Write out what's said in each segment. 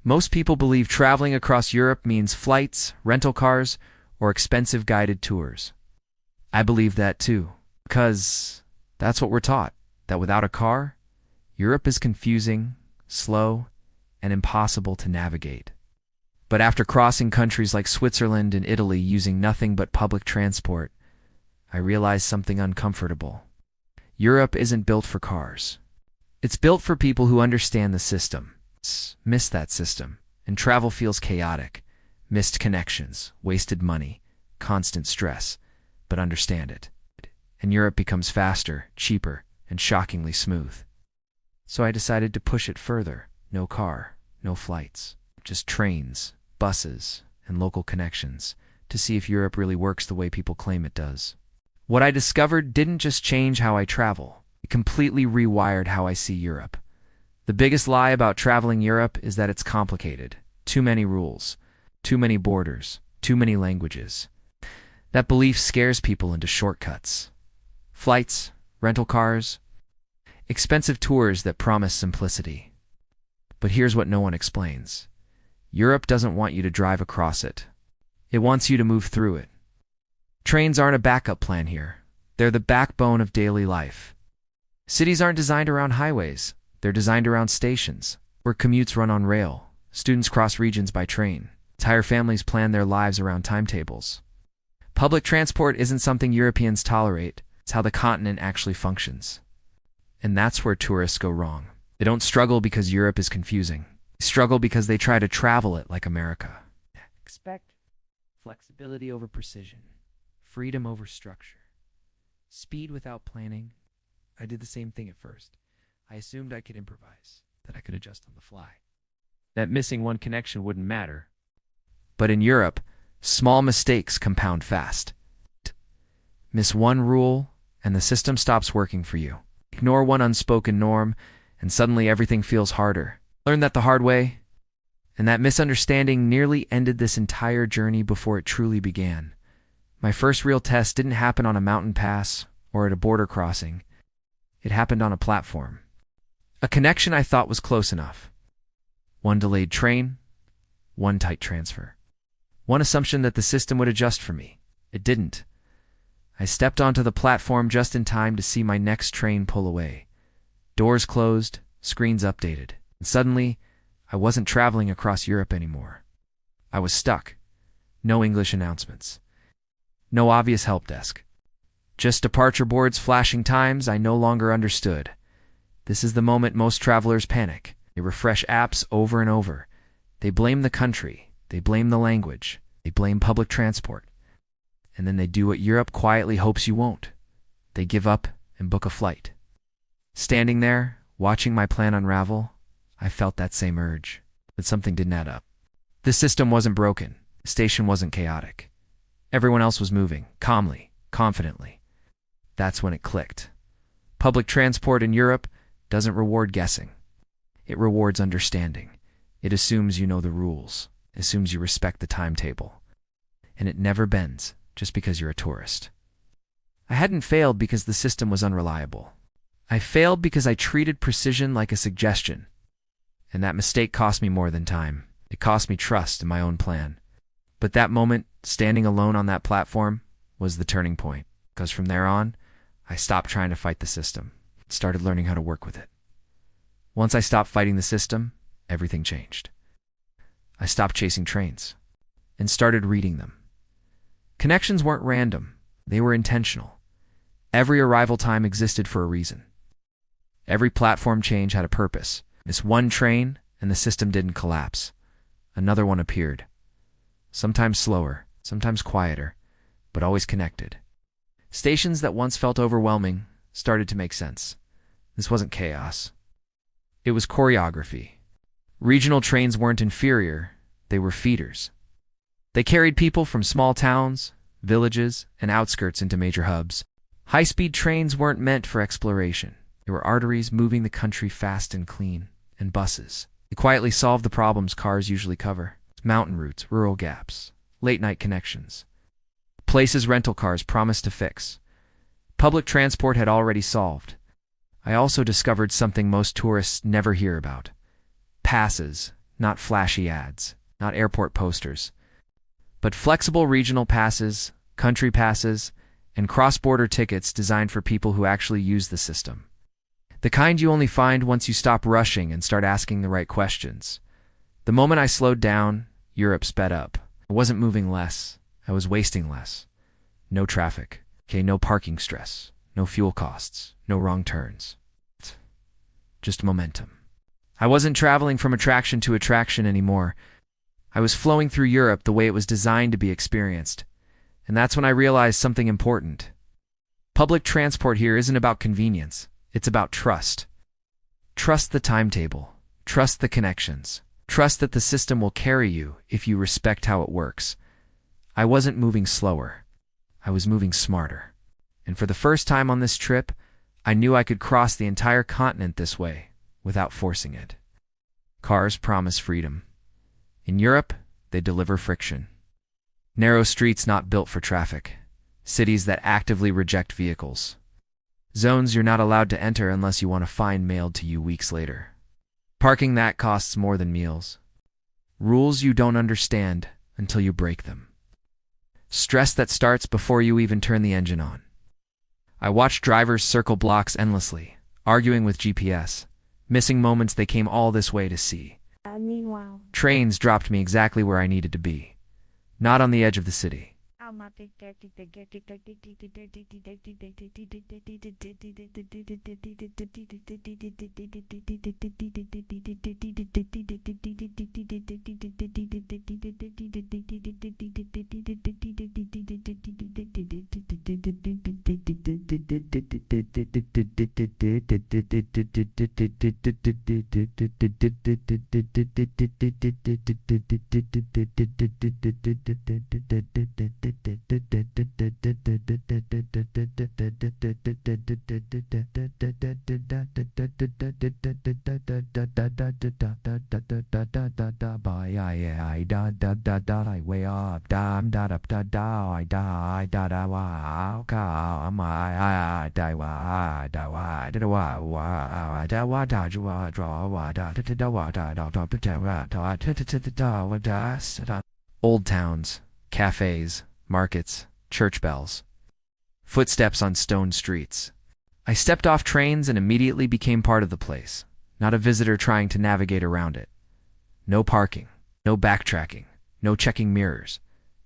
Most people believe traveling across Europe means flights, rental cars, or expensive guided tours. I believe that too, because that's what we're taught, that without a car, Europe is confusing, slow, and impossible to navigate. But after crossing countries like Switzerland and Italy using nothing but public transport, I realized something uncomfortable. Europe isn't built for cars. It's built for people who understand the system, miss that system, and travel feels chaotic, missed connections, wasted money, constant stress, but understand it. And Europe becomes faster, cheaper, and shockingly smooth. So I decided to push it further. No car, no flights, just trains, buses, and local connections to see if Europe really works the way people claim it does. What I discovered didn't just change how I travel. It completely rewired how I see Europe. The biggest lie about traveling Europe is that it's complicated. Too many rules, too many borders, too many languages. That belief scares people into shortcuts. Flights, rental cars, expensive tours that promise simplicity. But here's what no one explains. Europe doesn't want you to drive across it. It wants you to move through it. Trains aren't a backup plan here. They're the backbone of daily life. Cities aren't designed around highways. They're designed around stations, where commutes run on rail, students cross regions by train, entire families plan their lives around timetables. Public transport isn't something Europeans tolerate. It's how the continent actually functions. And that's where tourists go wrong. They don't struggle because Europe is confusing. They struggle because they try to travel it like America. Expect flexibility over precision, freedom over structure, speed without planning. I did the same thing at first. I assumed I could improvise, that I could adjust on the fly, that missing one connection wouldn't matter. But in Europe, small mistakes compound fast. Miss one rule, and the system stops working for you. Ignore one unspoken norm, and suddenly everything feels harder. Learn that the hard way, and that misunderstanding nearly ended this entire journey before it truly began. My first real test didn't happen on a mountain pass or at a border crossing. It happened on a platform. A connection I thought was close enough. One delayed train, one tight transfer. One assumption that the system would adjust for me. It didn't. I stepped onto the platform just in time to see my next train pull away. Doors closed, screens updated. And suddenly, I wasn't traveling across Europe anymore. I was stuck. No English announcements. No obvious help desk. Just departure boards flashing times I no longer understood. This is the moment most travelers panic. They refresh apps over and over. They blame the country. They blame the language. They blame public transport. And then they do what Europe quietly hopes you won't. They give up and book a flight. Standing there, watching my plan unravel, I felt that same urge. But something didn't add up. The system wasn't broken. The station wasn't chaotic. Everyone else was moving, calmly, confidently. That's when it clicked. Public transport in Europe doesn't reward guessing. It rewards understanding. It assumes you know the rules, assumes you respect the timetable. And it never bends just because you're a tourist. I hadn't failed because the system was unreliable. I failed because I treated precision like a suggestion. And that mistake cost me more than time. It cost me trust in my own plan. But that moment, standing alone on that platform, was the turning point. Because from there on, I stopped trying to fight the system. Started learning how to work with it. Once I stopped fighting the system, everything changed. I stopped chasing trains and started reading them. Connections weren't random. They were intentional. Every arrival time existed for a reason. Every platform change had a purpose. Miss one train, and the system didn't collapse. Another one appeared. Sometimes slower, sometimes quieter, but always connected. Stations that once felt overwhelming started to make sense. This wasn't chaos. It was choreography. Regional trains weren't inferior, they were feeders. They carried people from small towns, villages, and outskirts into major hubs. High-speed trains weren't meant for exploration. They were arteries moving the country fast and clean, and buses. They quietly solved the problems cars usually cover. Mountain routes, rural gaps, late-night connections. Places rental cars promised to fix. Public transport had already solved. I also discovered something most tourists never hear about. Passes, not flashy ads, not airport posters, but flexible regional passes, country passes, and cross-border tickets designed for people who actually use the system. The kind you only find once you stop rushing and start asking the right questions. The moment I slowed down, Europe sped up. I wasn't moving less. I was wasting less. No traffic. Okay, no parking stress. No fuel costs. No wrong turns. Just momentum. I wasn't traveling from attraction to attraction anymore. I was flowing through Europe the way it was designed to be experienced. And that's when I realized something important. Public transport here isn't about convenience. It's about trust. Trust the timetable. Trust the connections. Trust that the system will carry you if you respect how it works. I wasn't moving slower. I was moving smarter. And for the first time on this trip, I knew I could cross the entire continent this way without forcing it. Cars promise freedom. In Europe, they deliver friction. Narrow streets not built for traffic. Cities that actively reject vehicles. Zones you're not allowed to enter unless you want a fine mailed to you weeks later. Parking that costs more than meals. Rules you don't understand until you break them. Stress that starts before you even turn the engine on. I watched drivers circle blocks endlessly, arguing with GPS, missing moments they came all this way to see. Meanwhile, Trains dropped me exactly where I needed to be, not on the edge of the city. Old towns, cafes, markets, church bells. Footsteps on stone streets. I stepped off trains and immediately became part of the place, not a visitor trying to navigate around it. No parking, no backtracking, no checking mirrors,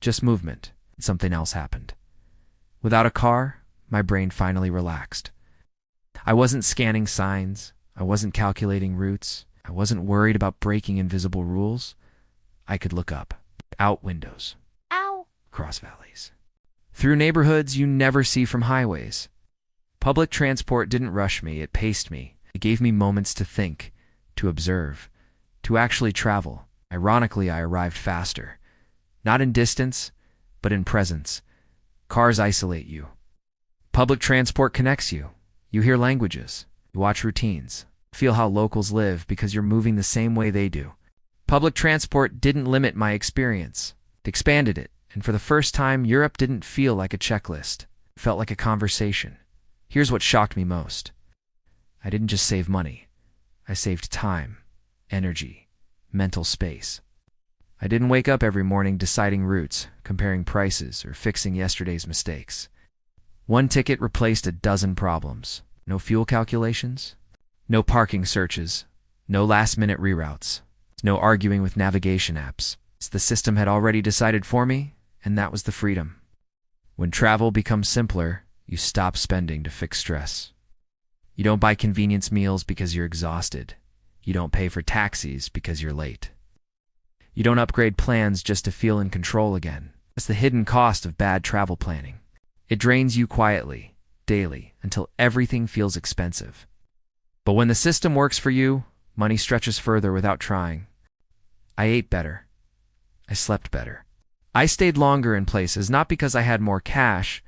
just movement. Something else happened. Without a car, my brain finally relaxed. I wasn't scanning signs. I wasn't calculating routes. I wasn't worried about breaking invisible rules. I could look up, out windows, across valleys, through neighborhoods you never see from highways. Public transport didn't rush me, it paced me. It gave me moments to think, to observe, to actually travel. Ironically, I arrived faster. Not in distance, but in presence. Cars isolate you. Public transport connects you. You hear languages. You watch routines. Feel how locals live because you're moving the same way they do. Public transport didn't limit my experience. It expanded it. And for the first time, Europe didn't feel like a checklist. It felt like a conversation. Here's what shocked me most. I didn't just save money. I saved time, energy, mental space. I didn't wake up every morning deciding routes, comparing prices, or fixing yesterday's mistakes. One ticket replaced a dozen problems. No fuel calculations, no parking searches, no last-minute reroutes, no arguing with navigation apps. The system had already decided for me, and that was the freedom. When travel becomes simpler, you stop spending to fix stress. You don't buy convenience meals because you're exhausted. You don't pay for taxis because you're late. You don't upgrade plans just to feel in control again. That's the hidden cost of bad travel planning. It drains you quietly, daily, until everything feels expensive. But when the system works for you, money stretches further without trying. I ate better. I slept better. I stayed longer in places not because I had more cash,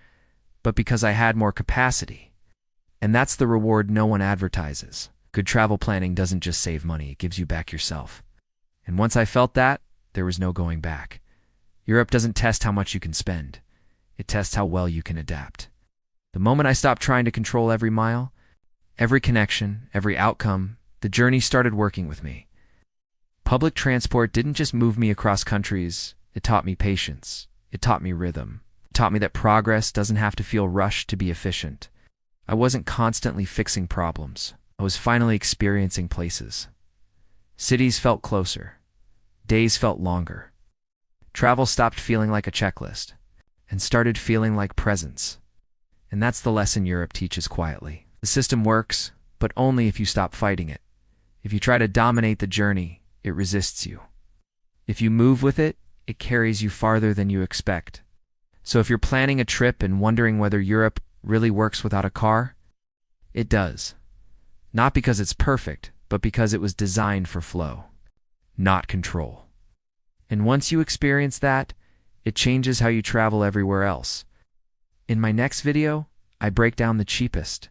but because I had more capacity. And that's the reward no one advertises. Good travel planning doesn't just save money, it gives you back yourself. And once I felt that, there was no going back. Europe doesn't test how much you can spend. It tests how well you can adapt. The moment I stopped trying to control every mile, every connection, every outcome, the journey started working with me. Public transport didn't just move me across countries, it taught me patience. It taught me rhythm. It taught me that progress doesn't have to feel rushed to be efficient. I wasn't constantly fixing problems. I was finally experiencing places. Cities felt closer. Days felt longer. Travel stopped feeling like a checklist and started feeling like presence. And that's the lesson Europe teaches quietly. The system works, but only if you stop fighting it. If you try to dominate the journey, it resists you. If you move with it, it carries you farther than you expect. So if you're planning a trip and wondering whether Europe really works without a car, it does. Not because it's perfect, but because it was designed for flow, not control. And once you experience that, it changes how you travel everywhere else. In my next video, I break down the cheapest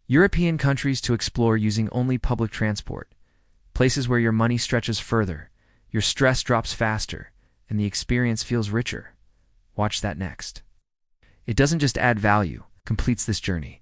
European countries to explore using only public transport, places where your money stretches further, your stress drops faster, and the experience feels richer. Watch that next. It doesn't just add value, it completes this journey.